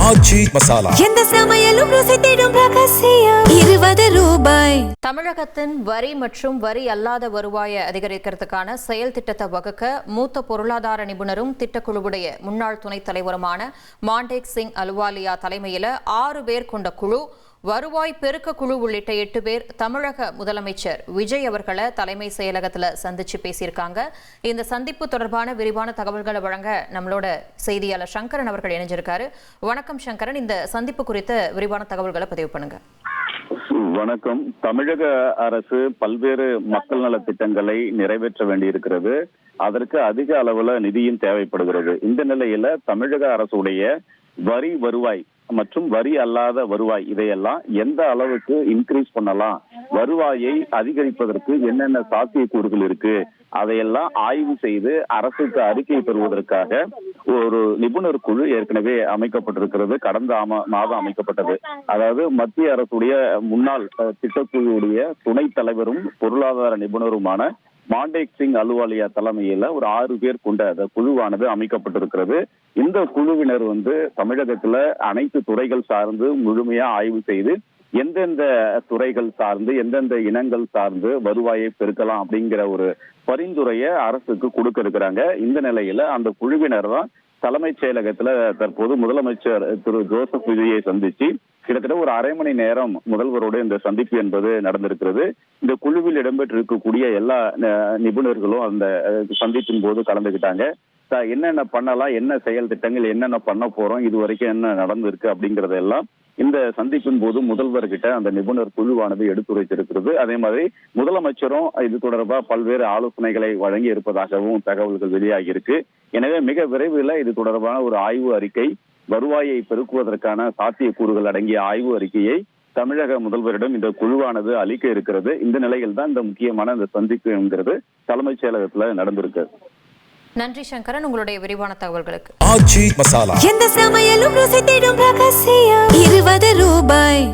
ஆச்சி மசாலா எந்த சமையலும் ருசி தேடும் ரகசியம் 20 ரூபாய். தமிழகத்தின் வரி மற்றும் வரி அல்லாத வருவாயை அதிகரிக்கிறதுக்கான செயல் திட்டத்தை வகுக்க மூத்த பொருளாதார நிபுணரும் திட்டக்குழுவுடைய முன்னாள் துணைத் தலைவருமான மாண்டேக் சிங் அலுவாலியா தலைமையில் 6 பேர் கொண்ட குழு, வருவாய் பெருக்க குழு உள்ளிட்ட 8 பேர் தமிழக முதலமைச்சர் விஜய் அவர்களை தலைமை செயலகத்தில் சந்திச்சு பேசியிருக்காங்க. இந்த சந்திப்பு தொடர்பான விரிவான தகவல்களை வழங்க நம்மளோட செய்தியாளர் சங்கரன் அவர்கள் இணைஞ்சிருக்காரு. வணக்கம் சங்கரன், இந்த சந்திப்பு குறித்த விரிவான தகவல்களை பதிவு பண்ணுங்க. வணக்கம். தமிழக அரசு பல்வேறு மக்கள் நல திட்டங்களை நிறைவேற்ற வேண்டியிருக்கிறது. அதற்கு அதிக அளவுல நிதியும் தேவைப்படுகிறது. இந்த நிலையில தமிழக அரசுடைய வரி வருவாய் மற்றும் வரி அல்லாத வருவாய் இதையெல்லாம் எந்த அளவுக்கு இன்க்ரீஸ் பண்ணலாம், வருவாயை அதிகரிப்பதற்கு என்னென்ன சாத்தியக்கூறுகள் இருக்கு, அதையெல்லாம் ஆய்வு செய்து அரசுக்கு அறிக்கை பெறுவதற்காக ஒரு நிபுணர் குழு ஏற்கனவே அமைக்கப்பட்டிருக்கிறது. கடந்த மாதம் அமைக்கப்பட்டது. அதாவது மத்திய அரசுடைய முன்னாள் திட்டக்குழுவுடைய துணைத் தலைவரும் பொருளாதார நிபுணருமான மாண்டேக் சிங் அலுவாலியா தலைமையில ஒரு 6 பேர் கொண்ட அந்த குழுவானது அமைக்கப்பட்டிருக்கிறது. இந்த குழுவினர் தமிழகத்துல அனைத்து துறைகள் சார்ந்து முழுமையா ஆய்வு செய்து எந்தெந்த துறைகள் சார்ந்து எந்தெந்த இனங்கள் சார்ந்து வருவாயை பெருக்கலாம் அப்படிங்கிற ஒரு பரிந்துரையை அரசுக்கு கொடுக்க இருக்கிறாங்க. இந்த நிலையில அந்த குழுவினர் தான் தலைமைச் செயலகத்துல தற்போது முதலமைச்சர் திரு ஜோசப் விஜயை சந்திச்சு கிட்டத்தட்ட ஒரு அரை மணி நேரம் முதல்வரோட இந்த சந்திப்பு என்பது நடந்திருக்கிறது. இந்த குழுவில் இடம்பெற்றிருக்கக்கூடிய எல்லா நிபுணர்களும் அந்த சந்திப்பின் போது கலந்துகிட்டாங்க. என்னென்ன பண்ணலாம், என்ன செயல் திட்டங்கள் என்னென்ன பண்ண போறோம், இது வரைக்கும் என்ன நடந்திருக்கு அப்படிங்கறதெல்லாம் இந்த சந்திப்பின் போது முதல்வர்கிட்ட அந்த நிபுணர் குழுவானது எடுத்துரைத்திருக்கிறது. அதே மாதிரி முதலமைச்சரும் இது தொடர்பாக பல்வேறு ஆலோசனைகளை வழங்கி இருப்பதாகவும் தகவல்கள் வெளியாகி இருக்கு. எனவே மிக விரைவில் இது தொடர்பான ஒரு ஆய்வு அறிக்கை, வருவாயை பெருக்குவதற்கான சாத்தியக்கூறுகள் அடங்கிய ஆய்வு அறிக்கையை தமிழக முதல்வரிடம் இந்த குழுவானது அளிக்க இருக்கிறது. இந்த நிலையில் தான் இந்த முக்கியமான இந்த சந்திப்பு என்கிறது தலைமைச் செயலகத்துல நடந்திருக்கு. நன்றி சங்கரன், உங்களுடைய விரிவான தகவல்களுக்கு. ஆச்சி மசாலா எந்த சமையலும் ருசி தேடும் ரகசியம் 20 ரூபாய்.